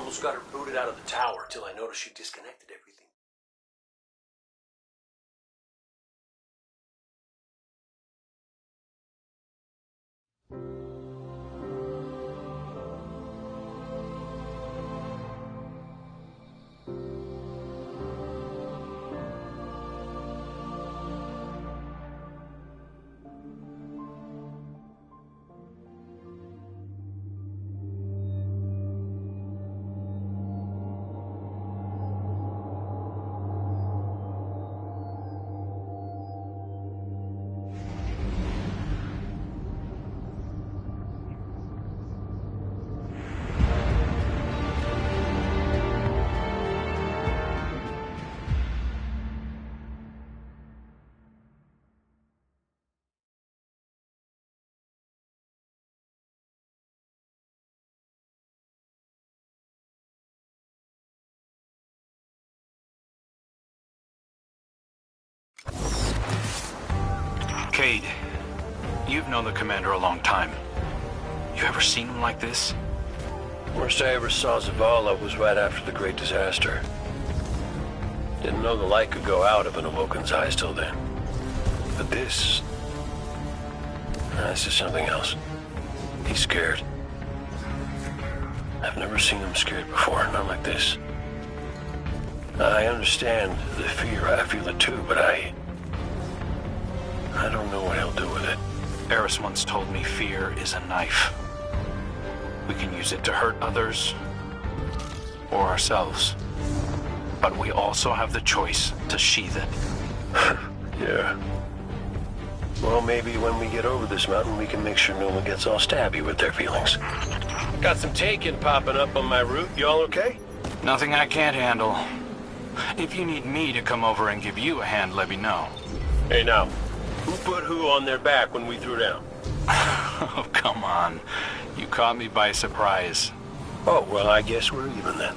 almost got her booted out of the tower till I noticed she disconnected everything. Cade, you've known the commander a long time. You ever seen him like this? Worst I ever saw Zavala was right after the Great Disaster. Didn't know the light could go out of an Awoken's eyes till then. But this is something else. He's scared. I've never seen him scared before, not like this. I understand the fear, I feel it too, but I don't know what he'll do with it. Eris once told me fear is a knife. We can use it to hurt others or ourselves. But we also have the choice to sheath it. Yeah. Well, maybe when we get over this mountain, we can make sure no one gets all stabby with their feelings. Got some taken popping up on my route. You all okay? Nothing I can't handle. If you need me to come over and give you a hand, let me know. Hey, now, who put who on their back when we threw down? Oh, come on. You caught me by surprise. Oh, well, I guess we're even then.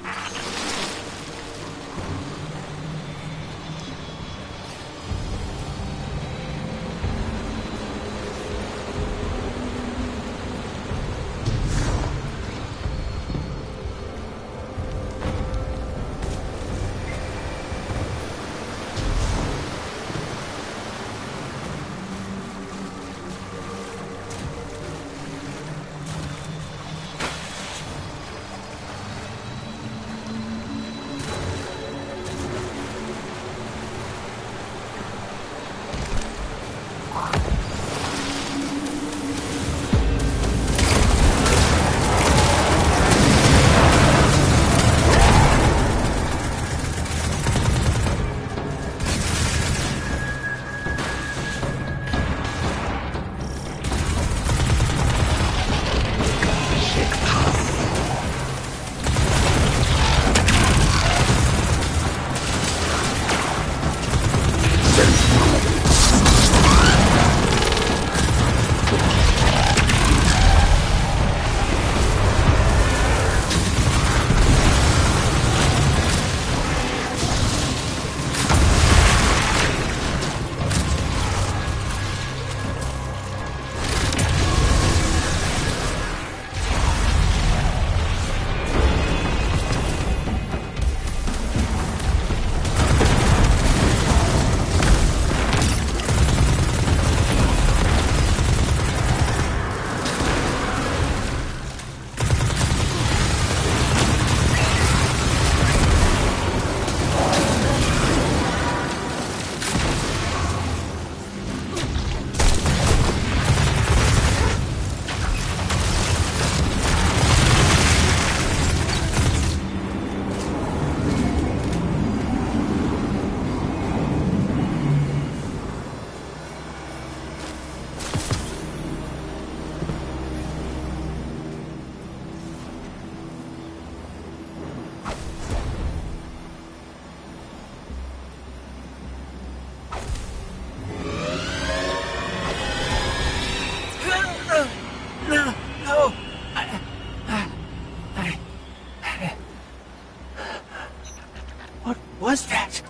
was that?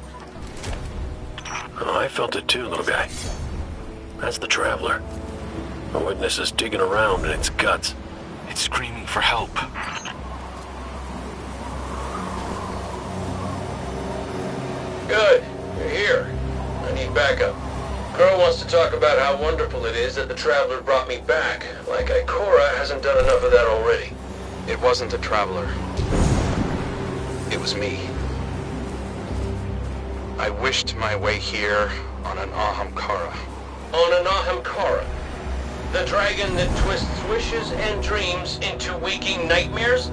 Oh, I felt it too, little guy. That's the Traveler. A witness is digging around in its guts. It's screaming for help. need backup. Crow wants to talk about how wonderful it is that the Traveler brought me back, like Ikora hasn't done enough of that already. It wasn't a Traveler. It was me. I wished my way here on an Ahamkara. On an Ahamkara? The dragon that twists wishes and dreams into waking nightmares?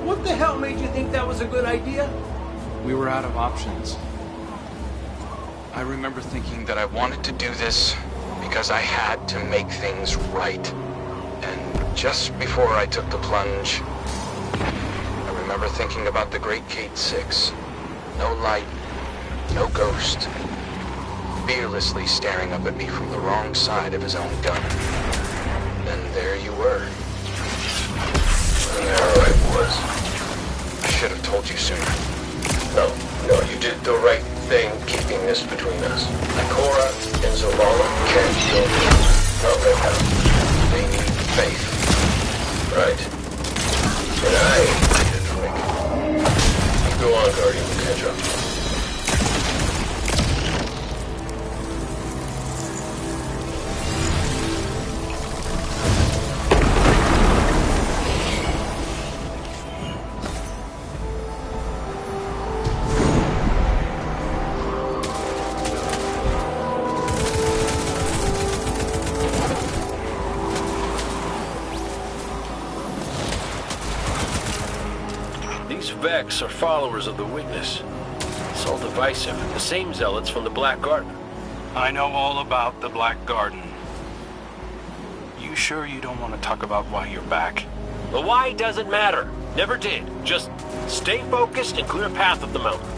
What the hell made you think that was a good idea? We were out of options. I remember thinking that I wanted to do this because I had to make things right. And just before I took the plunge, I remember thinking about the Great Gate 6. No light, no ghost. Fearlessly staring up at me from the wrong side of his own gun. And there you were. There I was. I should have told you sooner. No, you did the right thing keeping this between us. Ikora and Zavala can't kill me. Not right now. They need faith. Right. And I need a drink. You go on, Guardian. We'll catch up. Vex are followers of the Witness. It's all divisive. The same zealots from the Black Garden. I know all about the Black Garden. You sure you don't want to talk about why you're back? The why doesn't matter. Never did. Just stay focused and clear a path up the mountain.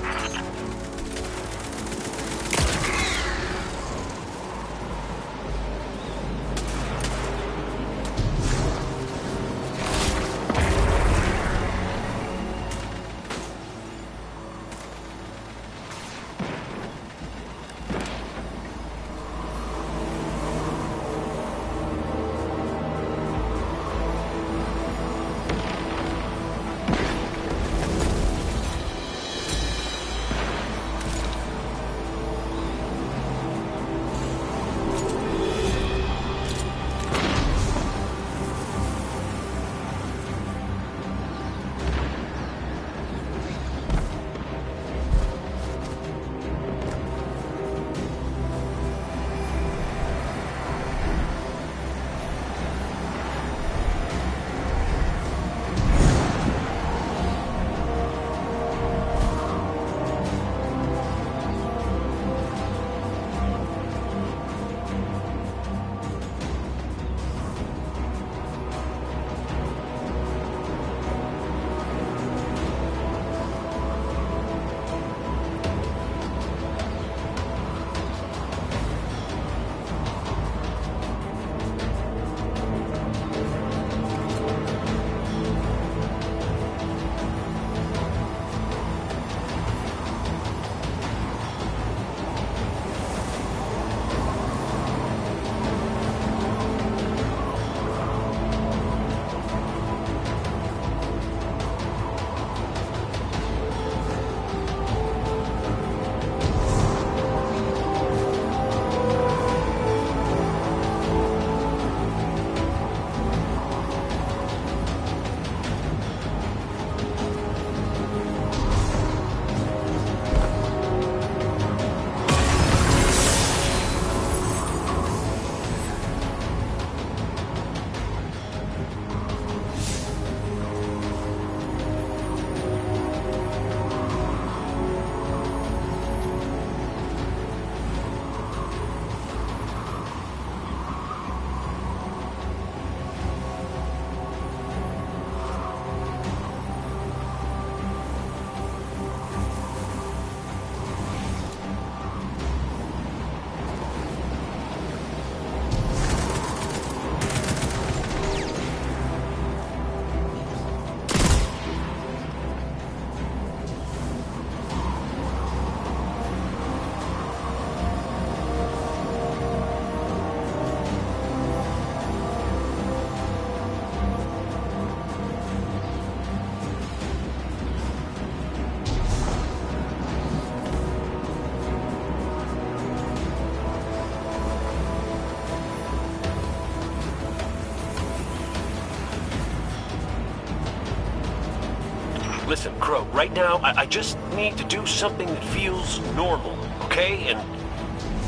Listen, Crow, right now, I just need to do something that feels normal, okay? And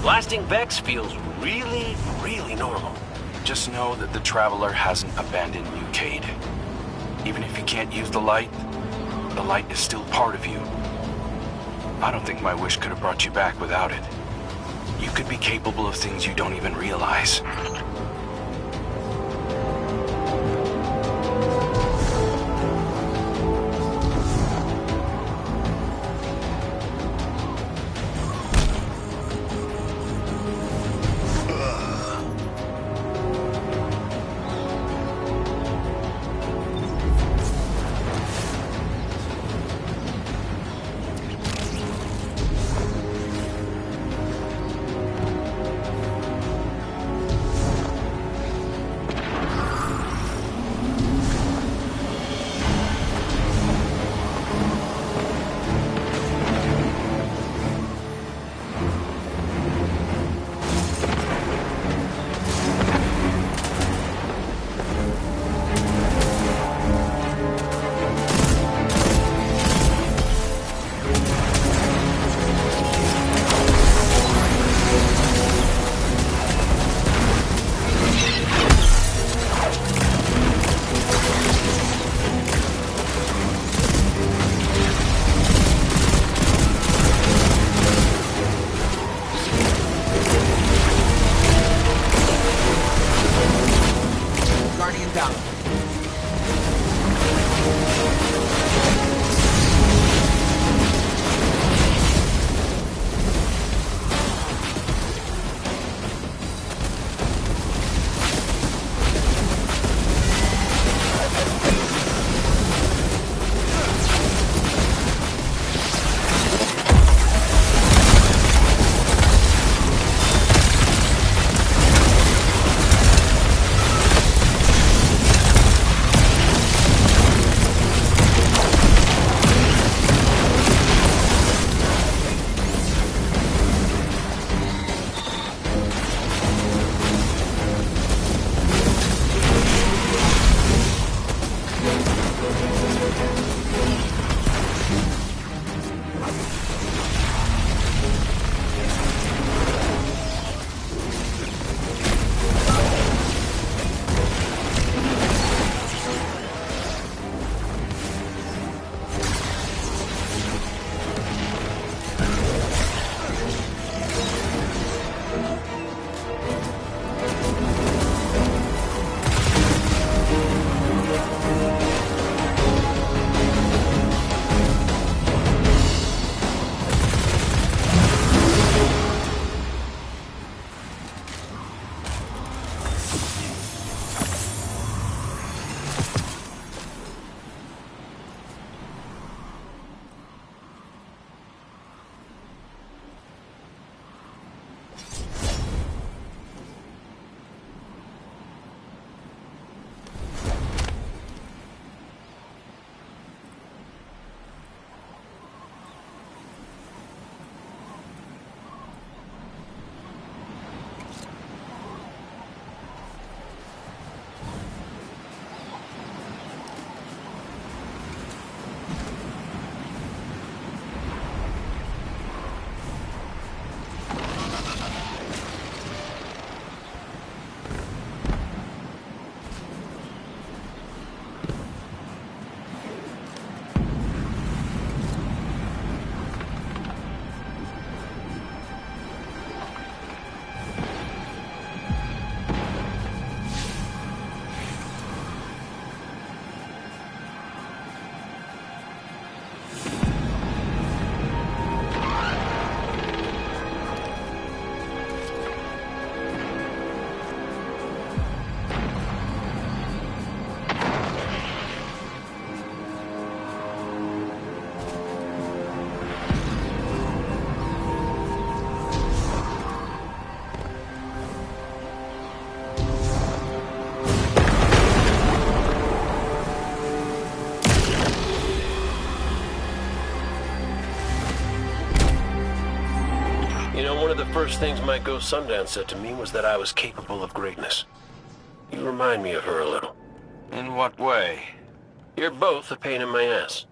blasting Vex feels really, really normal. Just know that the Traveler hasn't abandoned you, Cade. Even if you can't use the light is still part of you. I don't think my wish could have brought you back without it. You could be capable of things you don't even realize. One of the first things my ghost Sundance said to me was that I was capable of greatness. You remind me of her a little. In what way? You're both a pain in my ass.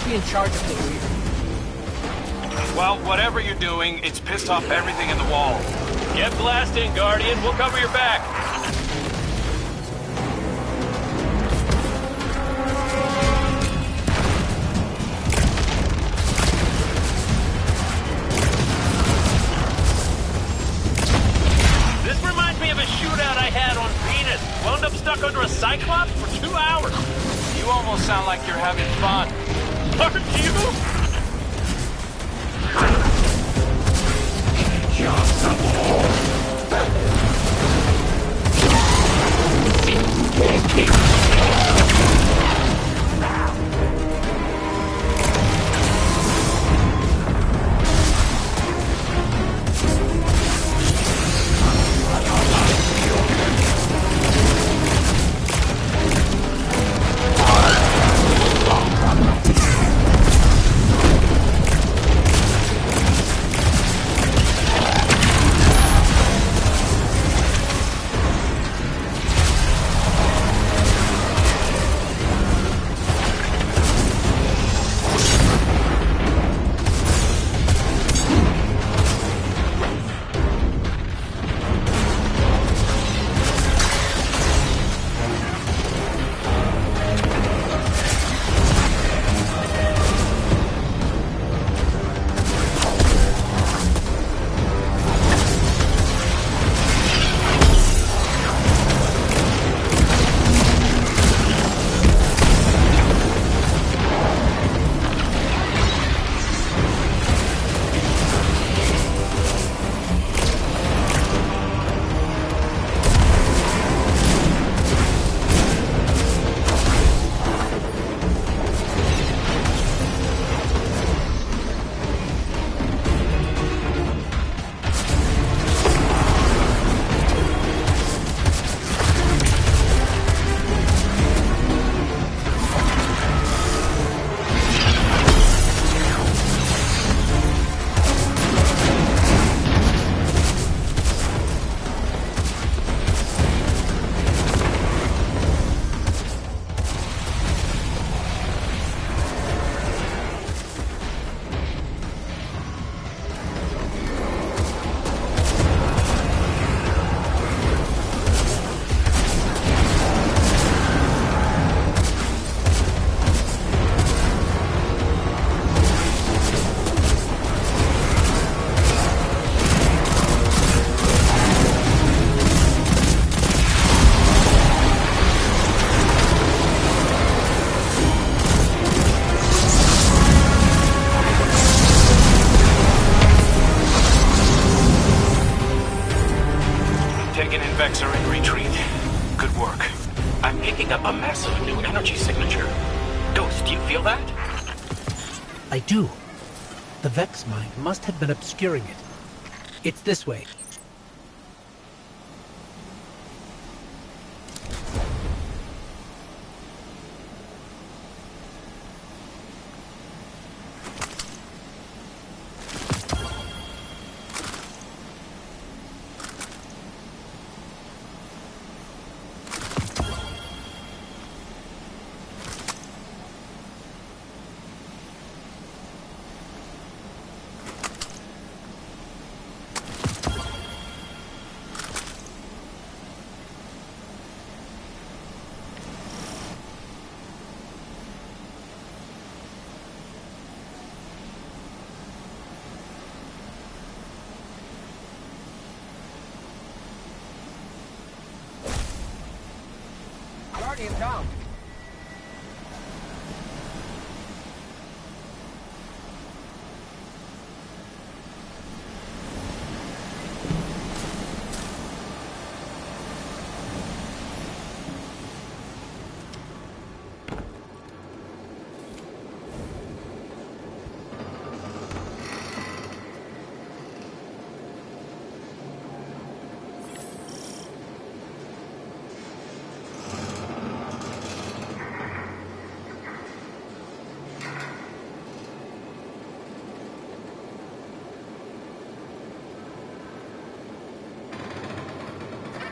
be in charge of things here? Well, whatever you're doing, it's pissed off everything in the wall. Get blasting, Guardian. We'll cover your back. This reminds me of a shootout I had on Venus. Wound up stuck under a Cyclops for 2 hours. You almost sound like you're having fun. Aren't you? Vex are in retreat. Good work. I'm picking up a massive new energy signature. Ghost, do you feel that? I do. The Vex mind must have been obscuring it. It's this way. Guardian down.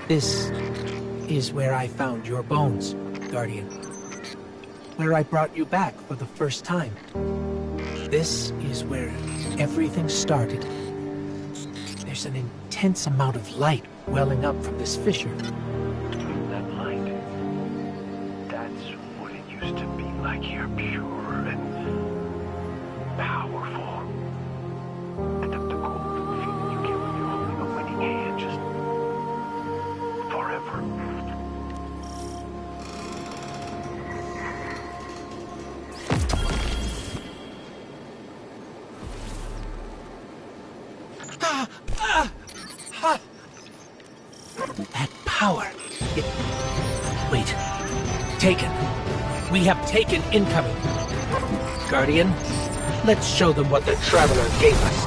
This is where I found your bones, Guardian. where I brought you back for the first time. This is where everything started. There's an intense amount of light welling up from this fissure. That light, that's what it used to be like here, pure and powerful. The golden feeling you get when you're holding a winning hand, just forever. That power. Wait. Taken. We have Taken incoming. Guardian, let's show them what the Traveler gave us.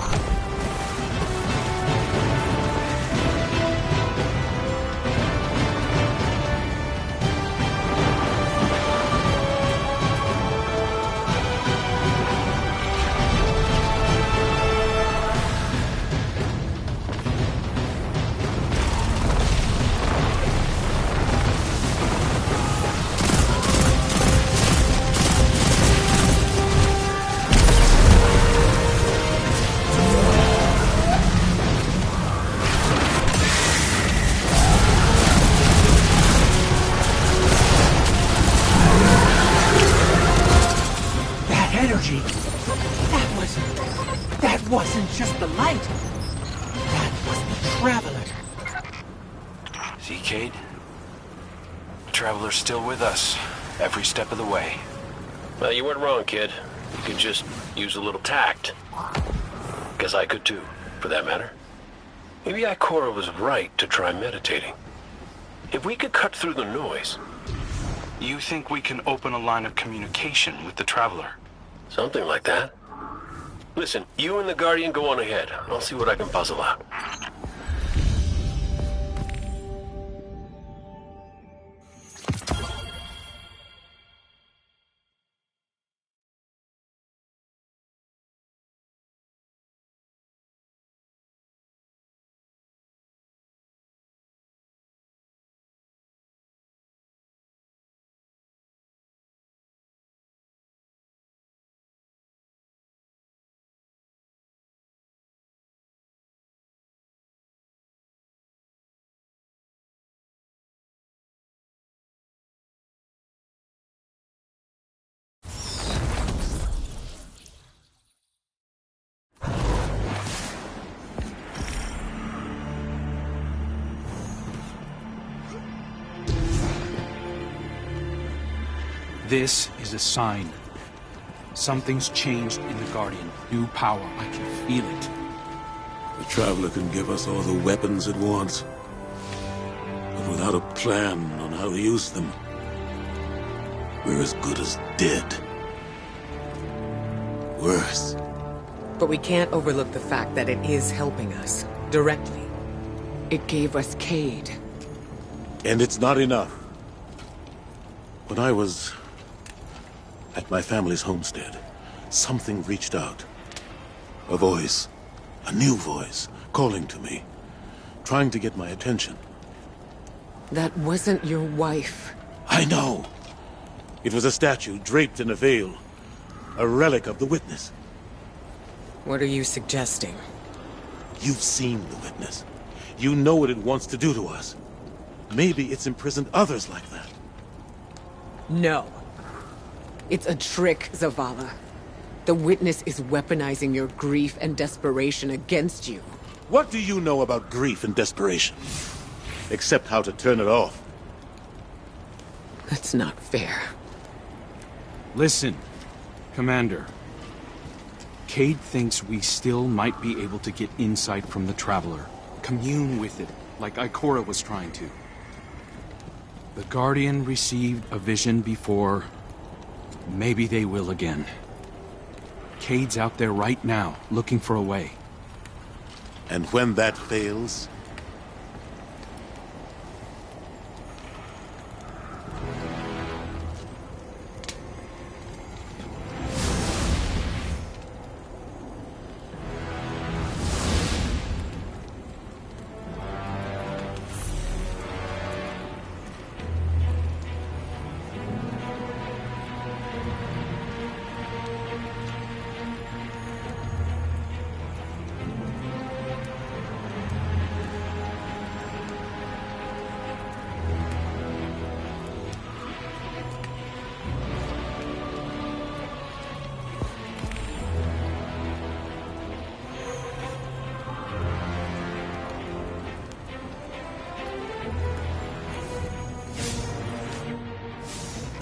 Energy. That wasn't just the light. That was the Traveler. See, Cade? The Traveler's still with us, every step of the way. Well, you weren't wrong, kid. You could just use a little tact. Guess I could too, for that matter. Maybe Ikora was right to try meditating. If we could cut through the noise... You think we can open a line of communication with the Traveler? Something like that. Listen, you and the Guardian go on ahead. I'll see what I can puzzle out. This is a sign. Something's changed in the Guardian. New power. I can feel it. The Traveler can give us all the weapons it wants, but without a plan on how to use them, we're as good as dead. Worse. But we can't overlook the fact that it is helping us, directly. It gave us Cade. And it's not enough. When I was at my family's homestead, something reached out. A voice, a new voice, calling to me, trying to get my attention. That wasn't your wife. I know. It was a statue draped in a veil, a relic of the Witness. What are you suggesting? You've seen the Witness. You know what it wants to do to us. Maybe it's imprisoned others like that. No. It's a trick, Zavala. The Witness is weaponizing your grief and desperation against you. What do you know about grief and desperation? Except how to turn it off. That's not fair. Listen, Commander. Cade thinks we still might be able to get insight from the Traveler. Commune with it, like Ikora was trying to. The Guardian received a vision before. Maybe they will again. Cade's out there right now, looking for a way. And when that fails...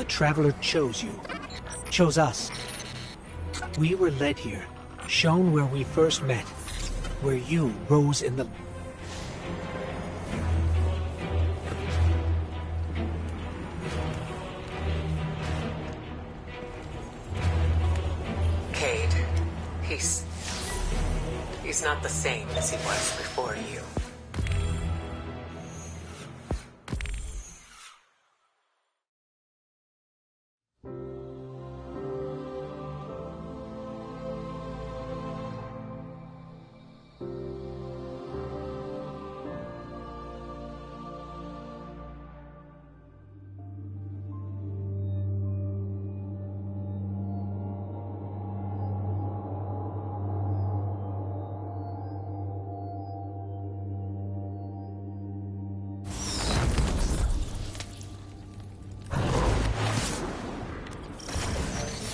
Traveler chose you. Chose us. We were led here, shown where we first met, where you rose in the... Cade, he's not the same as he was before you.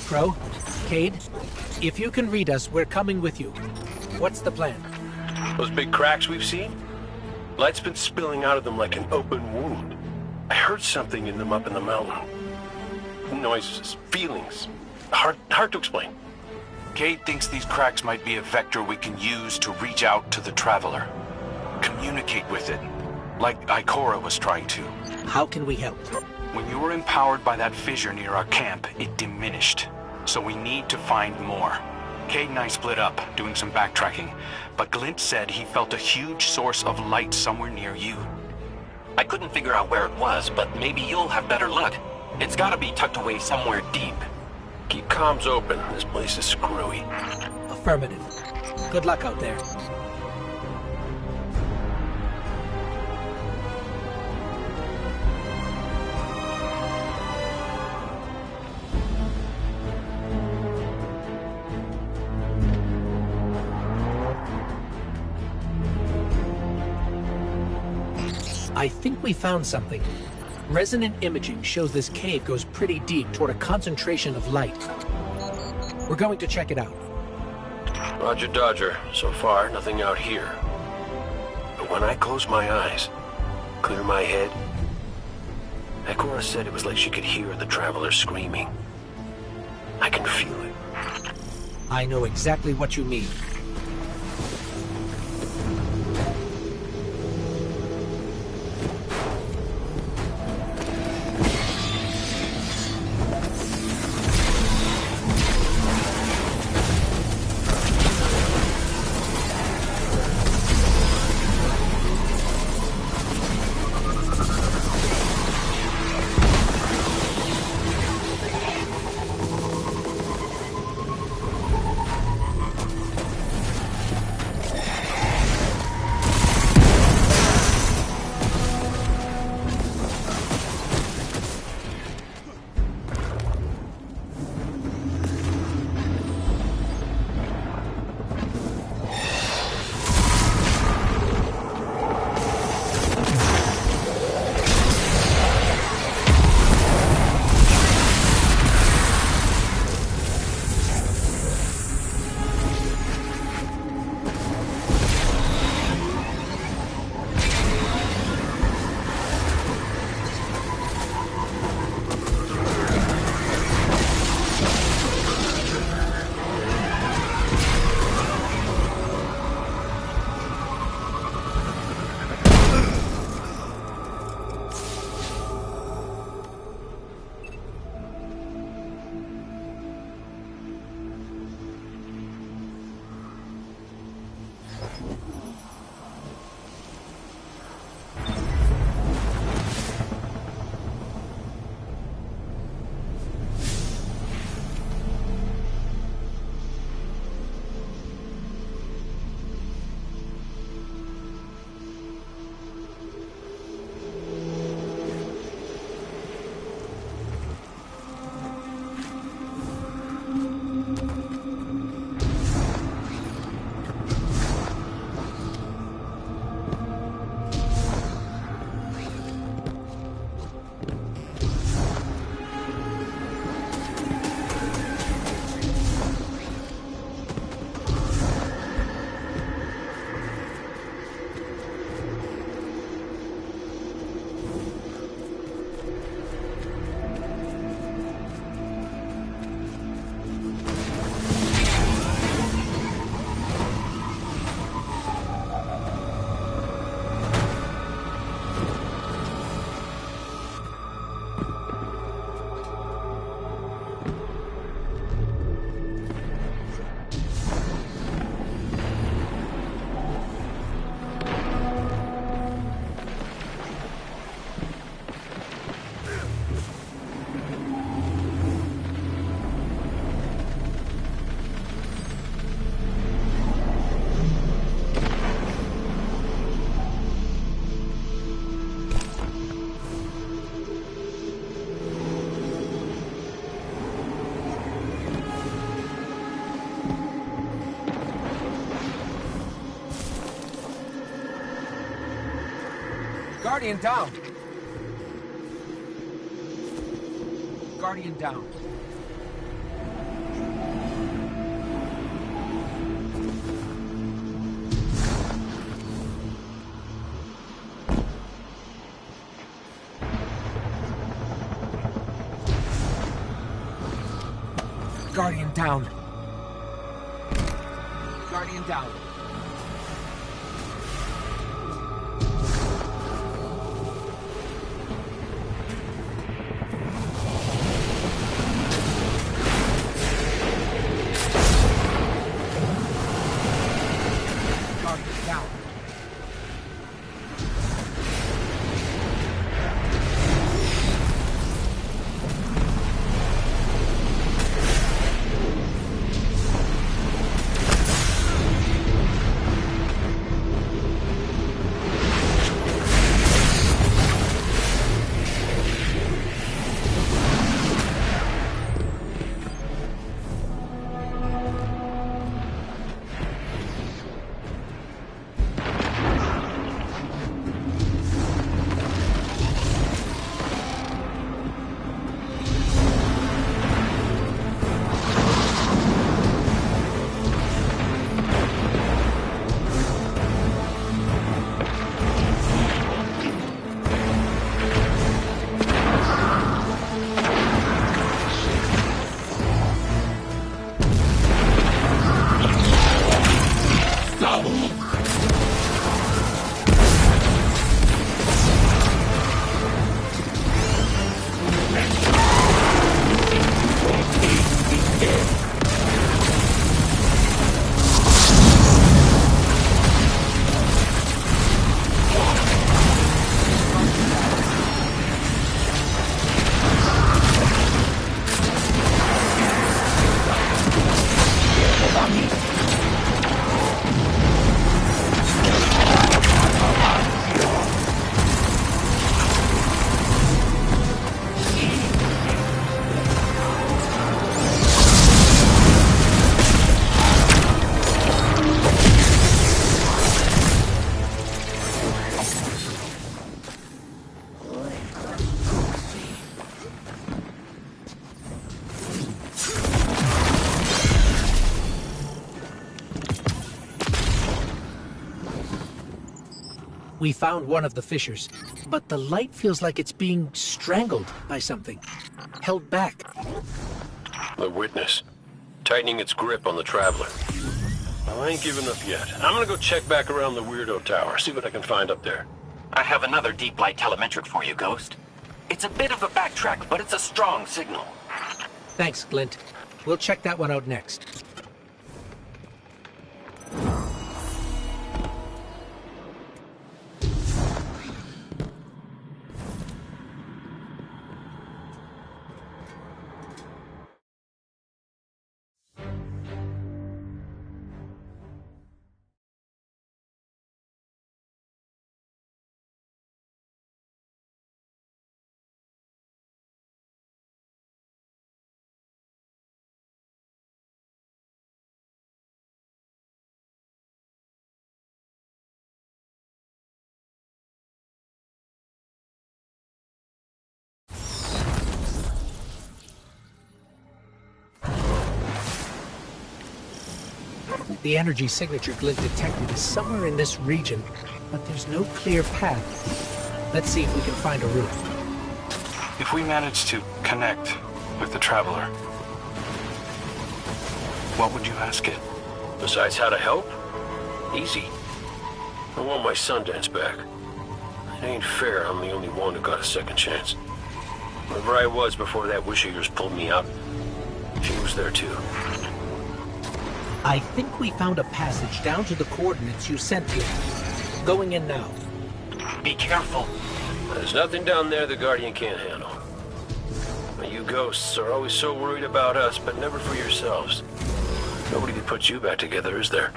Crow, Cade, if you can read us, we're coming with you. What's the plan? Those big cracks we've seen? Light's been spilling out of them like an open wound. I heard something in them up in the mountain. Noises, feelings. Hard to explain. Cade thinks these cracks might be a vector we can use to reach out to the Traveler. Communicate with it, like Ikora was trying to. How can we help? When you were empowered by that fissure near our camp, it diminished. So we need to find more. Cade and I split up, doing some backtracking, but Glint said he felt a huge source of light somewhere near you. I couldn't figure out where it was, but maybe you'll have better luck. It's gotta be tucked away somewhere deep. Keep comms open. This place is screwy. Affirmative. Good luck out there. I think we found something. Resonant imaging shows this cave goes pretty deep toward a concentration of light. We're going to check it out. Roger Dodger. So far, nothing out here. But when I close my eyes, clear my head, Ikora said it was like she could hear the Traveler screaming. I can feel it. I know exactly what you mean. Guardian down. Guardian down. Guardian down. Guardian down. Guardian down. We found one of the fissures, but the light feels like it's being strangled by something. Held back. The witness. Tightening its grip on the traveler. Well, I ain't giving up yet. I'm gonna go check back around the weirdo tower, see what I can find up there. I have another deep light telemetric for you, Ghost. It's a bit of a backtrack, but it's a strong signal. Thanks, Glint. We'll check that one out next. The energy signature Glint detected is somewhere in this region, but there's no clear path. Let's see if we can find a route. If we manage to connect with the Traveler, what would you ask it? Besides how to help? Easy. I want my Sundance back. It ain't fair I'm the only one who got a second chance. Wherever I was before that wish of yours pulled me out, she was there too. I think we found a passage down to the coordinates you sent here. Going in now. Be careful. There's nothing down there the Guardian can't handle. You ghosts are always so worried about us, but never for yourselves. Nobody could put you back together, is there?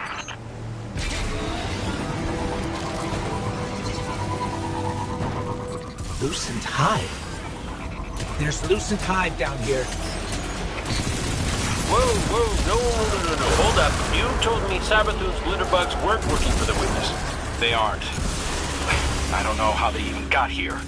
Lucent Hive. There's Lucent Hive down here. Whoa, no. Hold up. You told me Sabathun's litterbugs weren't working for the witness. They aren't. I don't know how they even got here.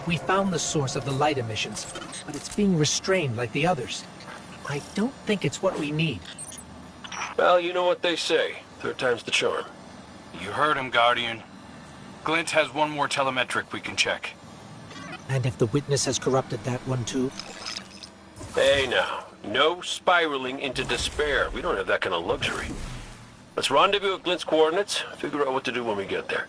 We found the source of the light emissions, but it's being restrained like the others. I don't think it's what we need. Well, you know what they say. Third time's the charm. You heard him, Guardian. Glint has one more telemetric we can check. And if the witness has corrupted that one too? Hey now, no spiraling into despair. We don't have that kind of luxury. Let's rendezvous at Glint's coordinates, figure out what to do when we get there.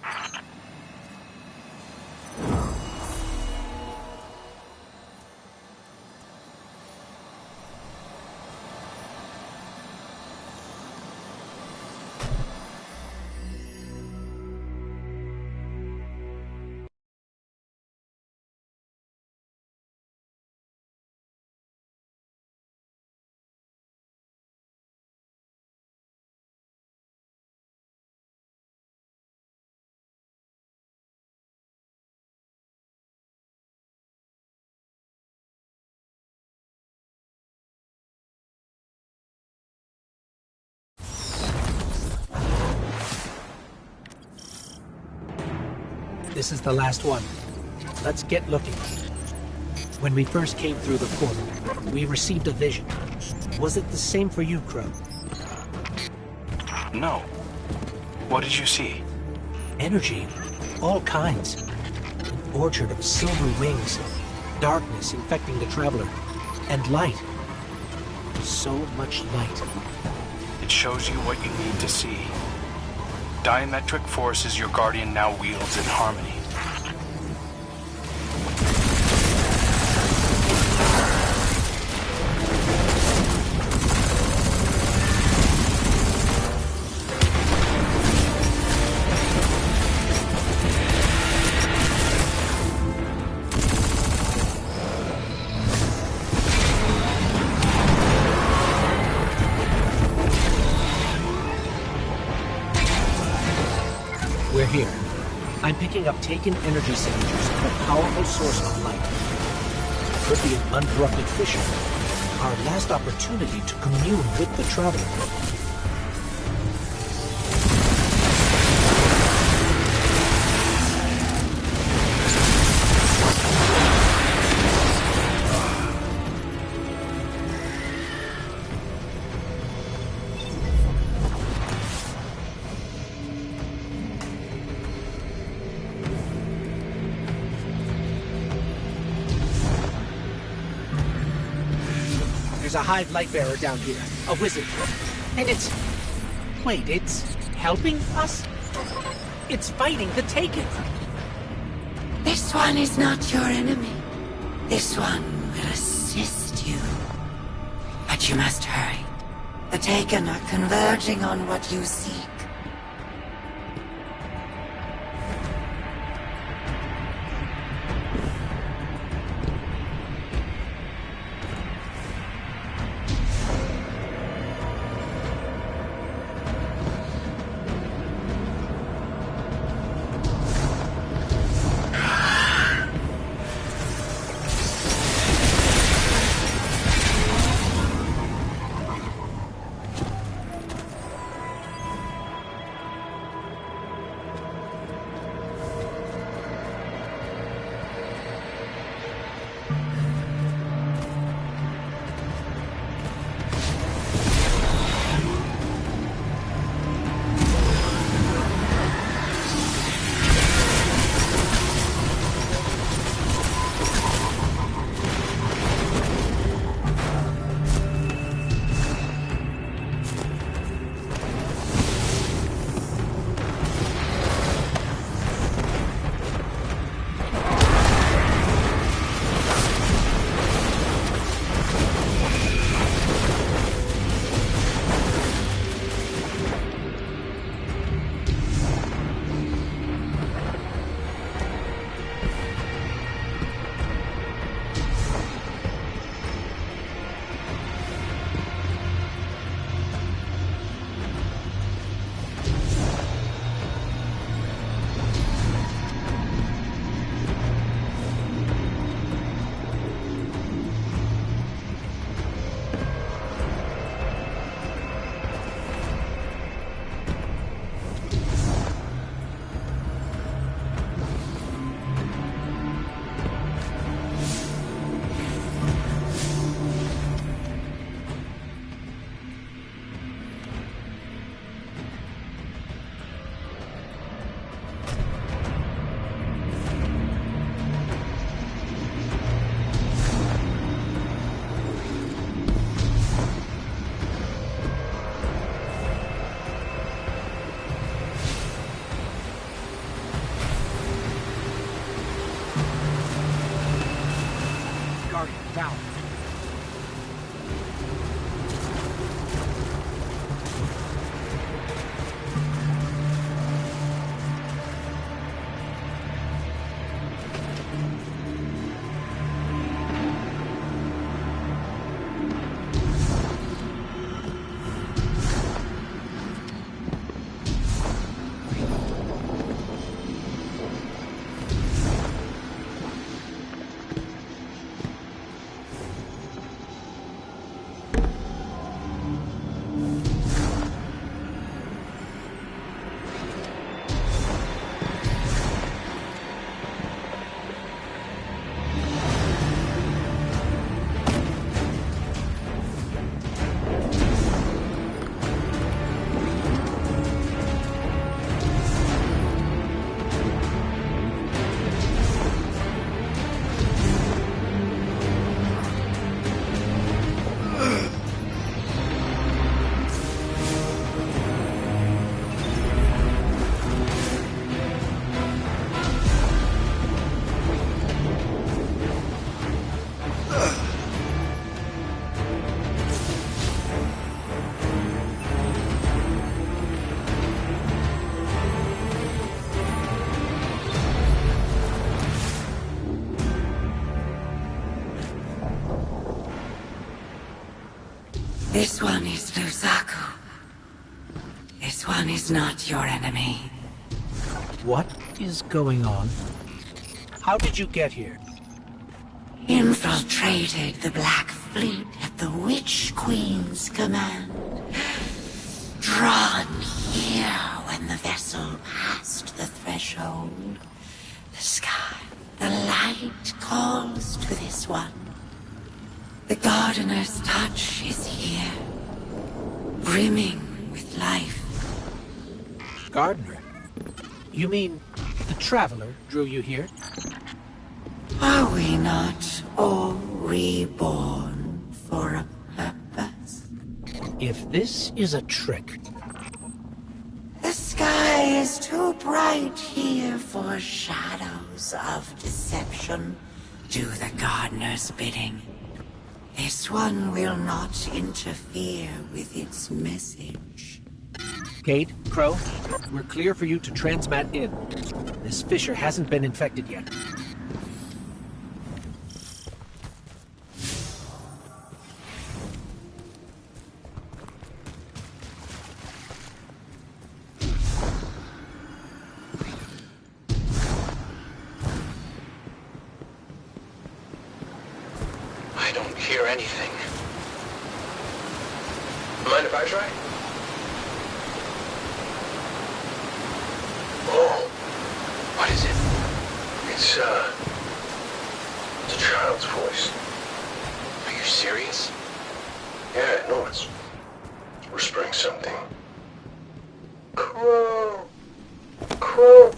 This is the last one. Let's get looking. When we first came through the portal, we received a vision. Was it the same for you, Crow? No. What did you see? Energy. All kinds. An orchard of silver wings. Darkness infecting the traveler. And light. So much light. It shows you what you need to see. Diametric forces your Guardian now wields in harmony. We're here. I'm picking up taken energy signatures of a powerful source of light. Could be an uncorrupted fissure. Our last opportunity to commune with the traveler. There's a Hive Lightbearer down here, a wizard. And it's... Wait, it's helping us? It's fighting the Taken. This one is not your enemy. This one will assist you. But you must hurry. The Taken are converging on what you seek. This one is Luzaku. This one is not your enemy. What is going on? How did you get here? Infiltrated the Black Fleet at the Witch Queen's command. Drawn here when the vessel passed the threshold. The sky, the light calls to this one. The gardener's touch is here, brimming with life. Gardener? You mean the Traveler drew you here? Are we not all reborn for a purpose? If this is a trick, The sky is too bright here for shadows of deception. Do the gardener's bidding. This one will not interfere with its message. Cade, Crow, we're clear for you to transmat in. This fissure hasn't been infected yet. I don't hear anything. Mind if I try? Oh, what is it? It's a child's voice. Are you serious? Yeah, no, it's whispering something. Crow! Crow!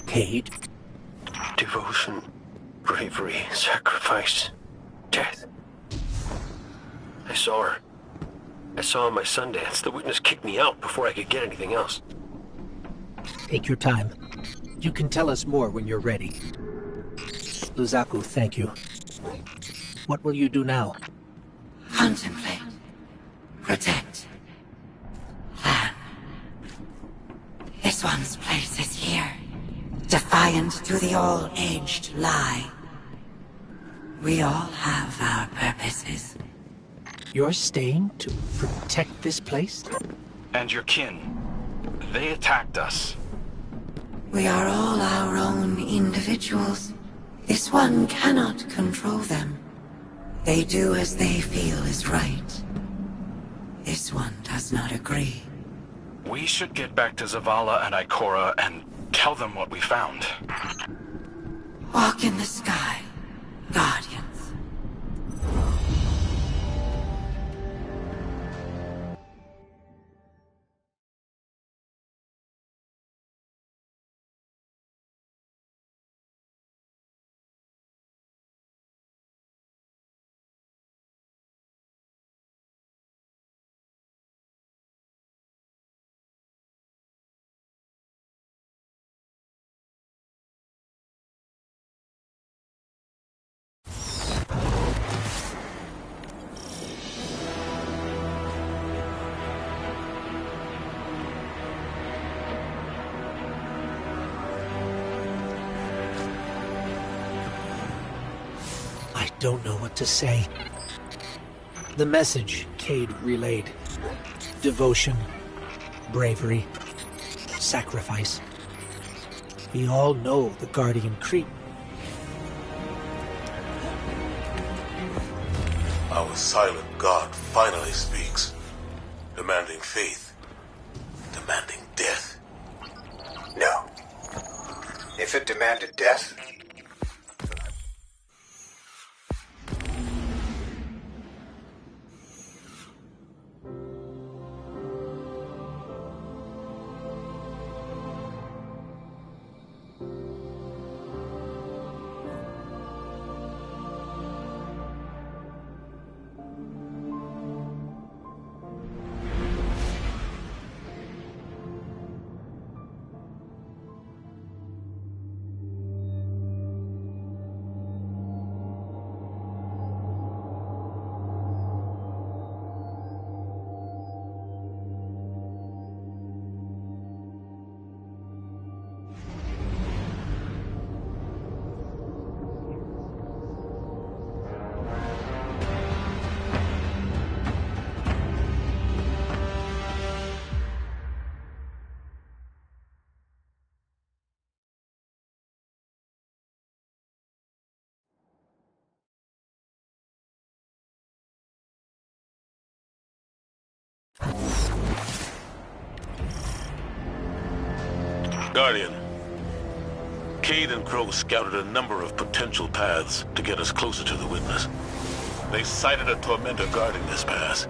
Cade? Devotion, bravery, sacrifice, death. I saw her. I saw her my Sundance. The witness kicked me out before I could get anything else. Take your time. You can tell us more when you're ready. Luzaku, thank you. What will you do now? Contemplate. Protect. Plan. This one's place is here. Defiant to the all-aged lie. We all have our purposes. You're staying to protect this place? And your kin. They attacked us. We are all our own individuals. This one cannot control them. They do as they feel is right. This one does not agree. We should get back to Zavala and Ikora and tell them what we found. Walk in the sky, Guardians. I don't know what to say. The message Cade relayed. Devotion, bravery, sacrifice. We all know the Guardian Creep. Our silent god finally speaks, demanding faith, demanding death. No. If it demanded death, Guardian, Cade and Crow scouted a number of potential paths to get us closer to the witness. They sighted a tormentor guarding this pass.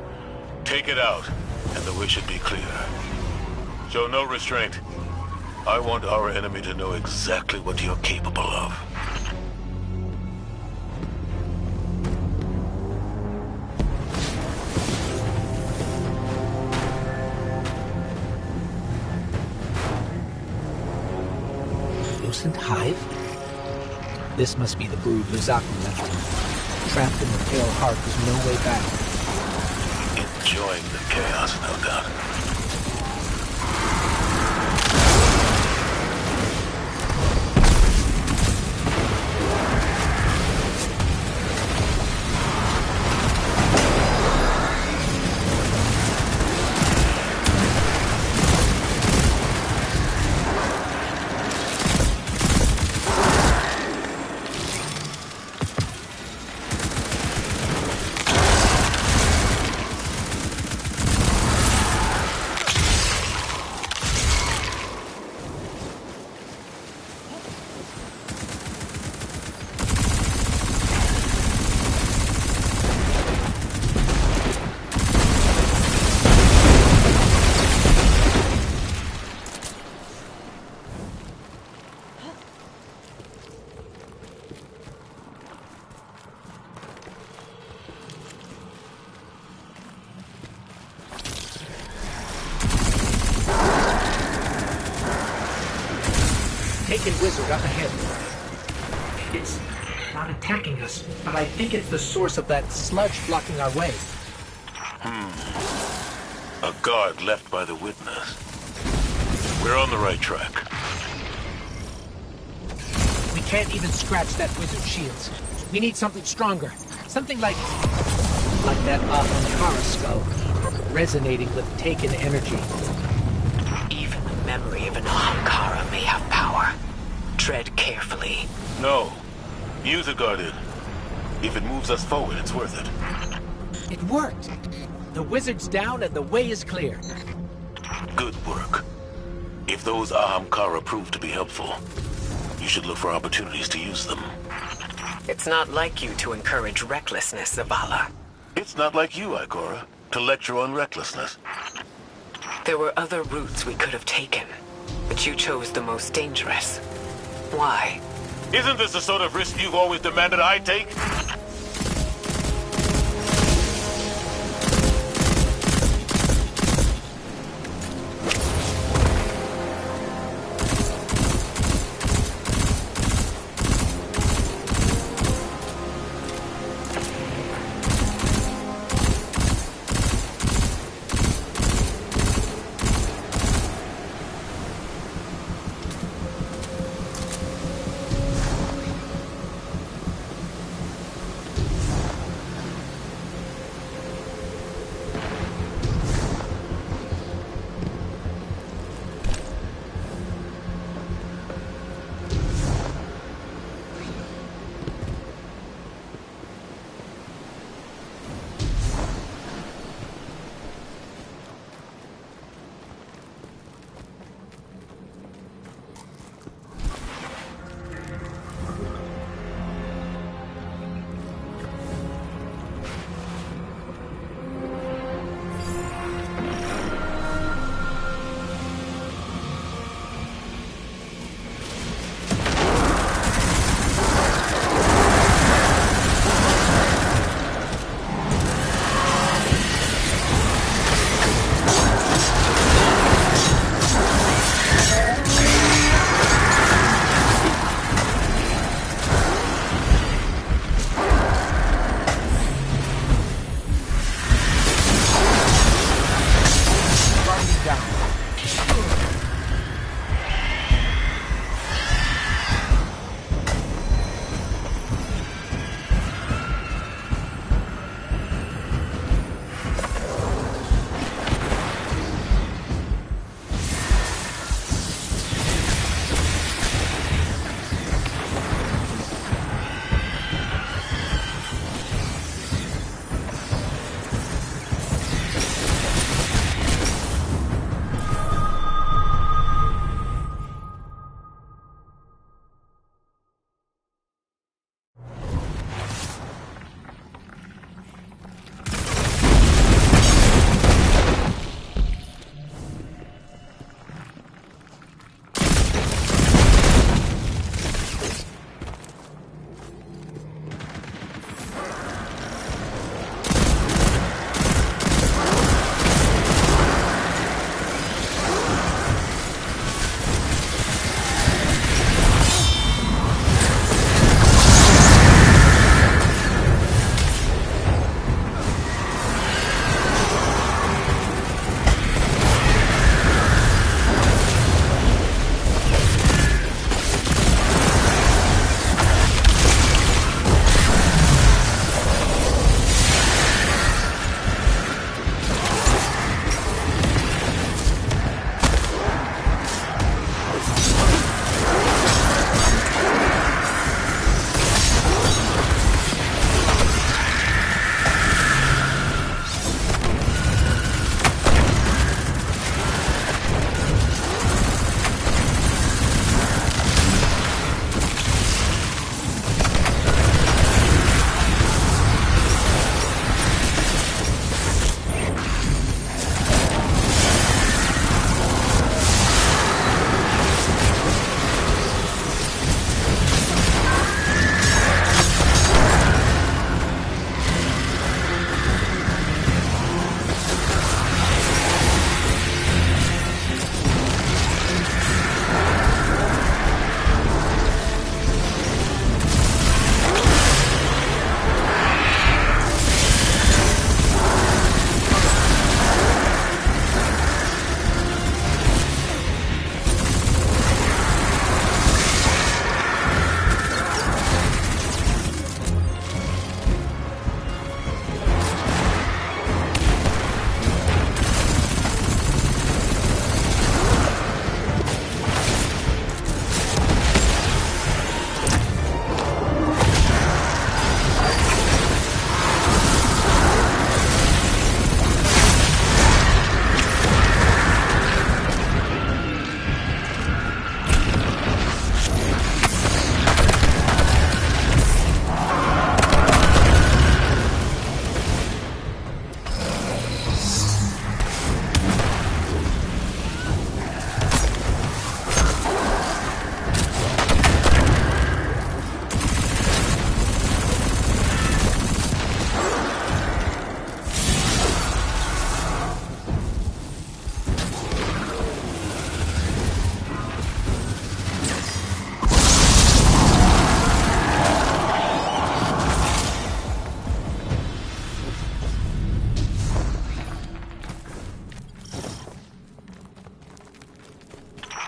Take it out, and the way should be clear. Show no restraint. I want our enemy to know exactly what you're capable of. Hive? This must be the brood Luzaku left. Trapped in the pale heart with no way back. Enjoying the chaos, no doubt. Wizard up ahead. It's not attacking us, but I think it's the source of that sludge blocking our way. A guard left by the witness. We're on the right track. We can't even scratch that wizard's shields. We need something stronger. Something like that Ahamkara skull, resonating with taken energy. Even the memory of an Ahamkara may have power. Tread carefully. No. Use it, Guardian. If it moves us forward, it's worth it. It worked. The wizard's down and the way is clear. Good work. If those Ahamkara prove to be helpful, you should look for opportunities to use them. It's not like you to encourage recklessness, Zavala. It's not like you, Ikora, to lecture on recklessness. There were other routes we could have taken, but you chose the most dangerous. Why? Isn't this the sort of risk you've always demanded I take?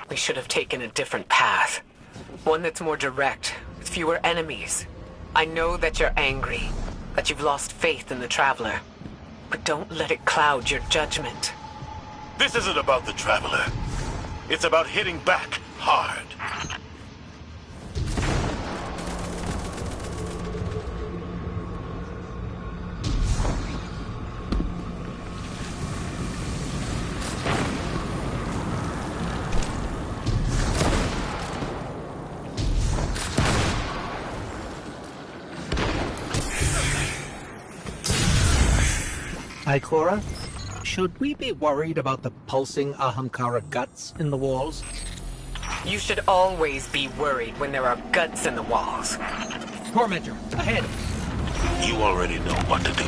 We should have taken a different path. One that's more direct, with fewer enemies. I know that you're angry, that you've lost faith in the Traveler. But don't let it cloud your judgment. This isn't about the Traveler. It's about hitting back hard. Ikora, should we be worried about the pulsing Ahamkara guts in the walls? You should always be worried when there are guts in the walls. Tormentor, ahead! You already know what to do.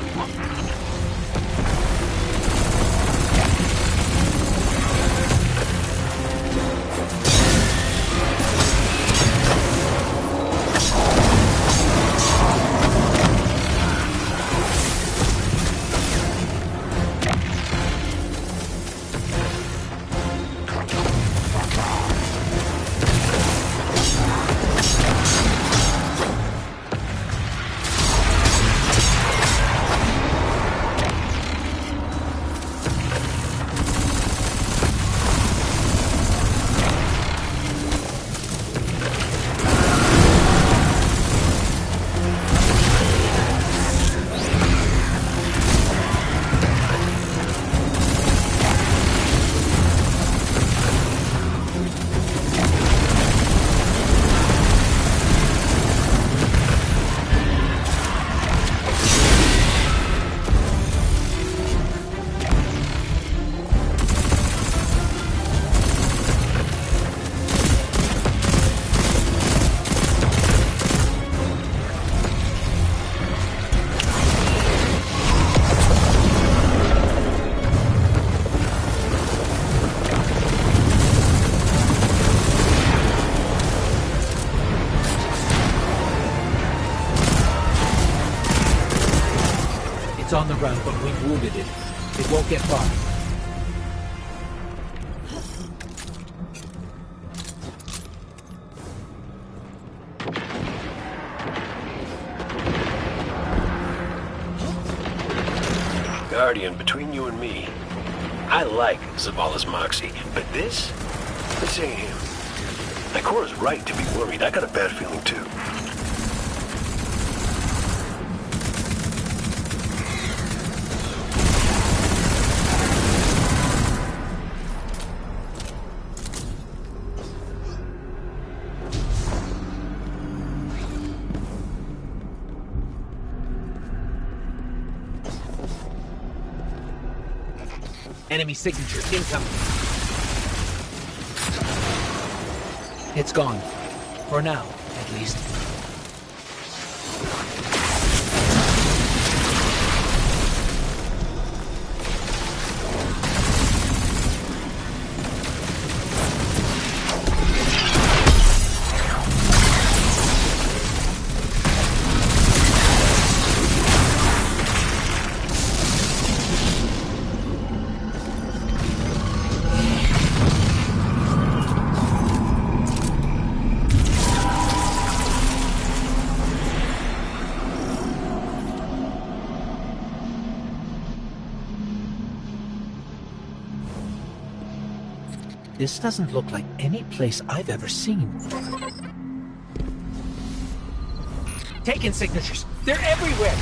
It's on the run, but we've wounded it. It won't get far. Guardian, between you and me, I like Zavala's moxie, but this ain't him. Ikora's right to be worried. I got a bad feeling too. Enemy signature incoming. It's gone. For now, at least. This doesn't look like any place I've ever seen. Taken signatures! They're everywhere!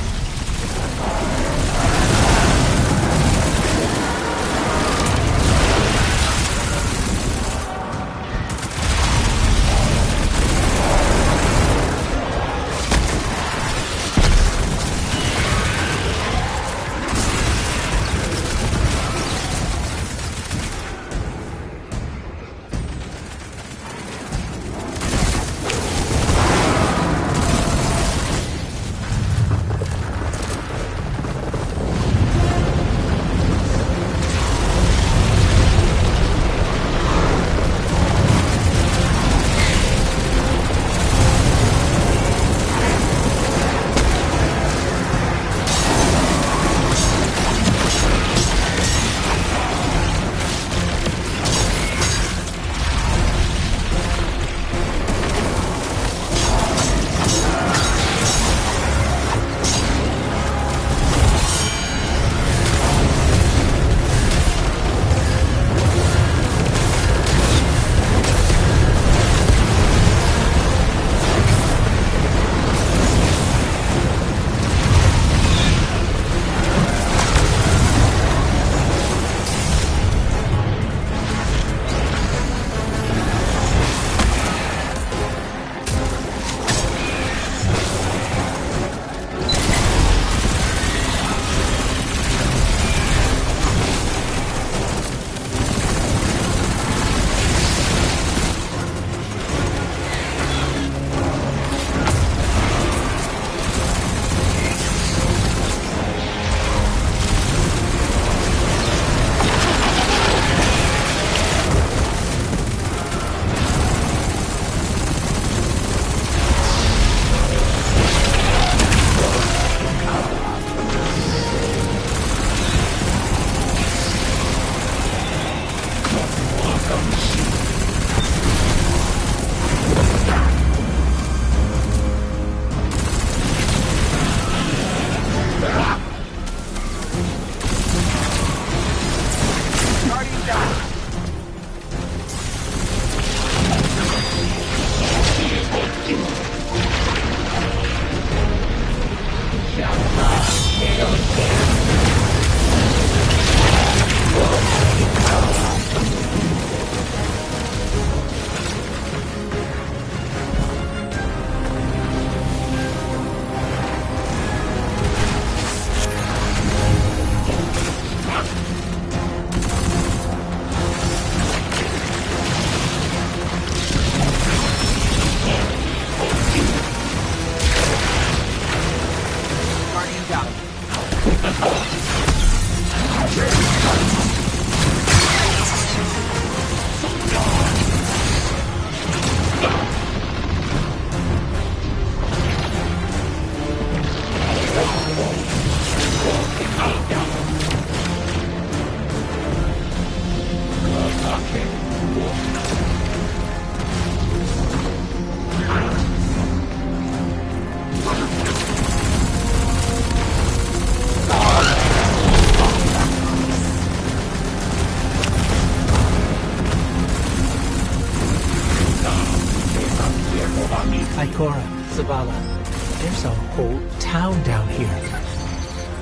There's a whole town down here.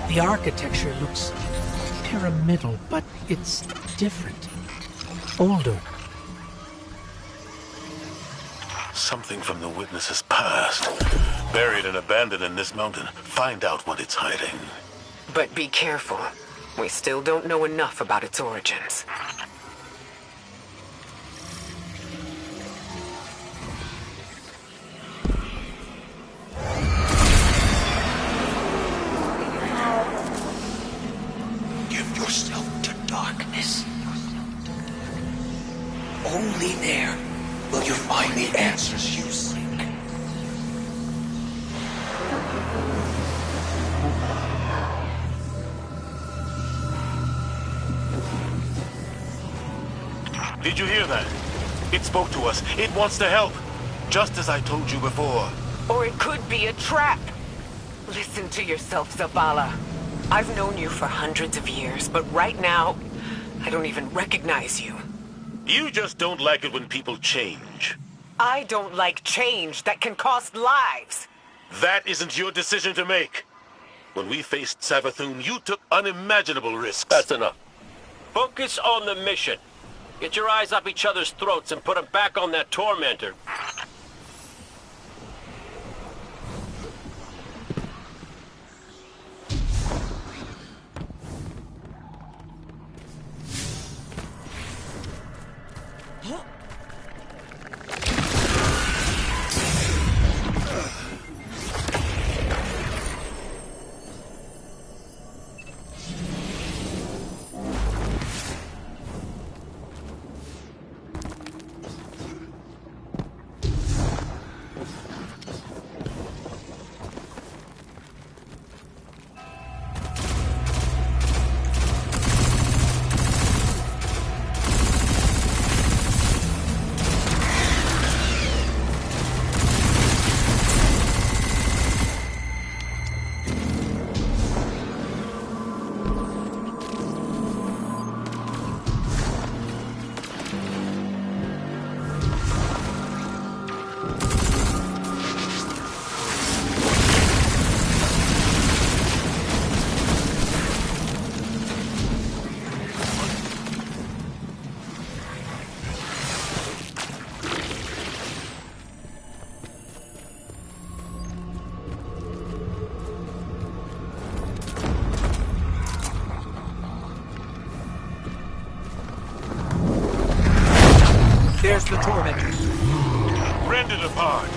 The architecture looks pyramidal, but it's different. Older. Something from the witness's past. Buried and abandoned in this mountain. Find out what it's hiding. But be careful. We still don't know enough about its origins. Give yourself to darkness. Only there will you find the answers you seek. Did you hear that? It spoke to us. It wants to help. Just as I told you before. Or it could be a trap. Listen to yourself, Zavala. I've known you for hundreds of years, but right now, I don't even recognize you. You just don't like it when people change. I don't like change that can cost lives. That isn't your decision to make. When we faced Savathun, you took unimaginable risks. That's enough. Focus on the mission. Get your eyes up each other's throats and put them back on that tormentor. There's the tormentor. Rend it apart.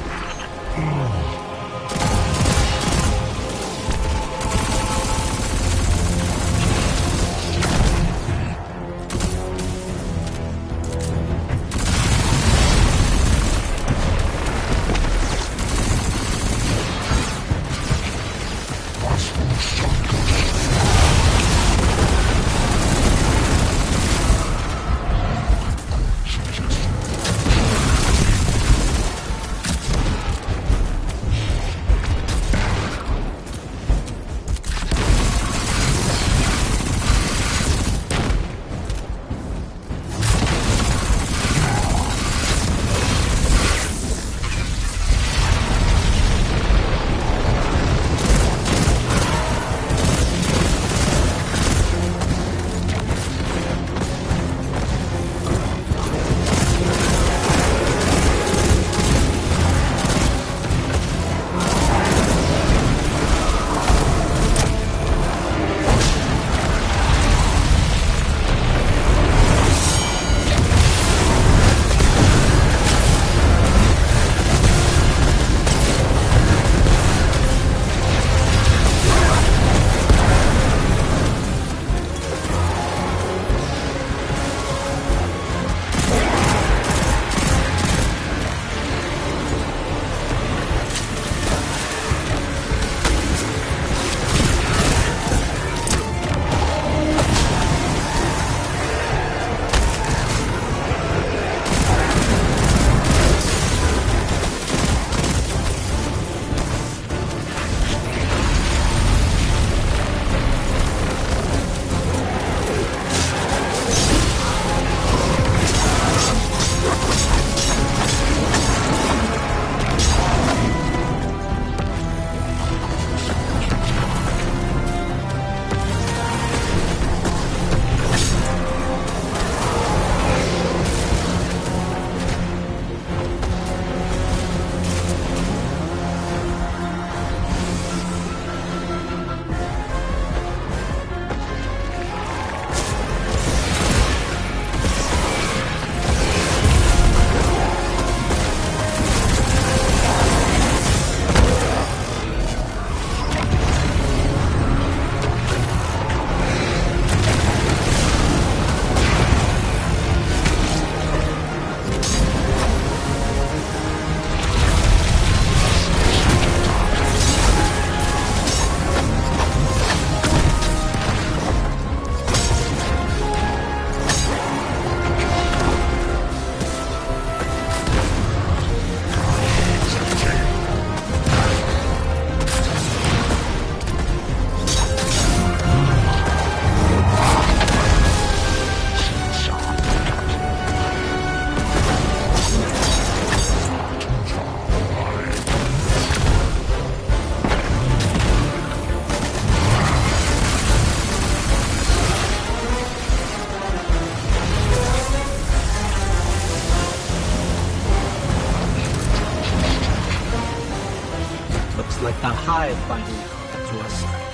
Looks like the Hive finally caught up to us.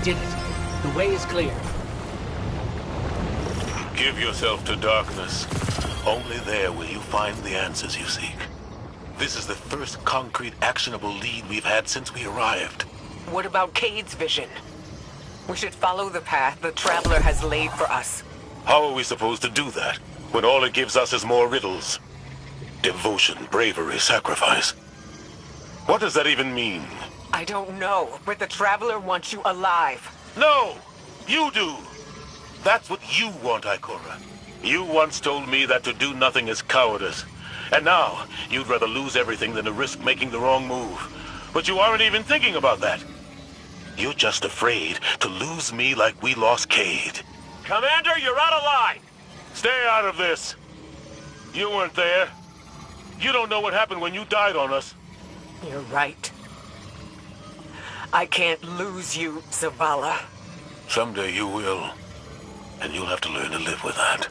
did it. The way is clear. Give yourself to darkness. Only there will you find the answers you seek. This is the first concrete, actionable lead we've had since we arrived. What about Cade's vision? We should follow the path the Traveler has laid for us. How are we supposed to do that, when all it gives us is more riddles? Devotion, bravery, sacrifice. What does that even mean? I don't know, but the Traveler wants you alive. No! You do! That's what you want, Ikora. You once told me that to do nothing is cowardice. And now, you'd rather lose everything than to risk making the wrong move. But you aren't even thinking about that. You're just afraid to lose me like we lost Cade. Commander, you're out of line! Stay out of this. You weren't there. You don't know what happened when you died on us. You're right. I can't lose you, Zavala. Someday you will. And you'll have to learn to live with that.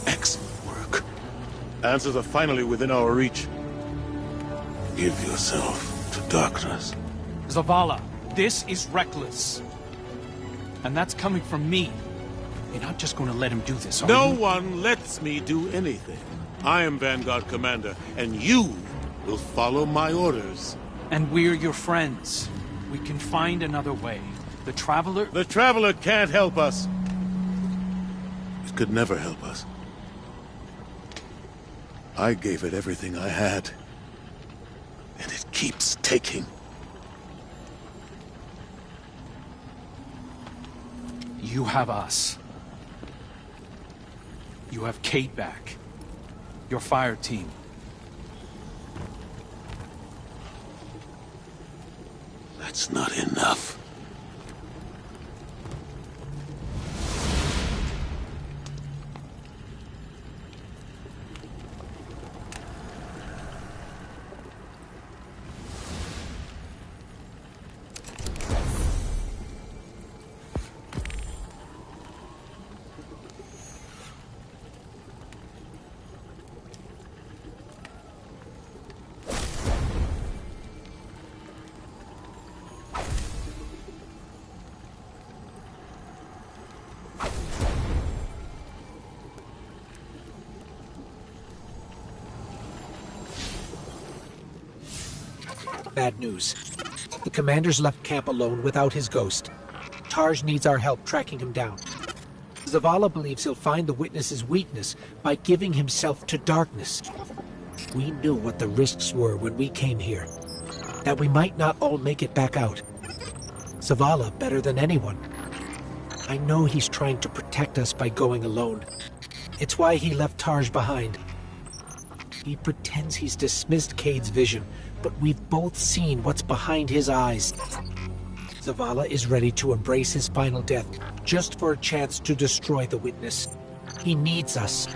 Excellent work. Answers are finally within our reach. Give yourself to darkness. Zavala, this is reckless. And that's coming from me. You're not just going to let him do this, are No you? one lets me do anything. I am Vanguard Commander, and you will follow my orders. And we're your friends. We can find another way. The Traveler... The Traveler can't help us. It could never help us. I gave it everything I had. And it keeps taking. You have us. You have Kate back. Your fire team. That's not enough. Bad news. The commander's left camp alone without his ghost. Tarj needs our help tracking him down. Zavala believes he'll find the witness's weakness by giving himself to darkness. We knew what the risks were when we came here. That we might not all make it back out. Zavala better than anyone. I know he's trying to protect us by going alone. It's why he left Tarj behind. He pretends he's dismissed Cade's vision, but we've both seen what's behind his eyes. Zavala is ready to embrace his final death, just for a chance to destroy the witness. He needs us,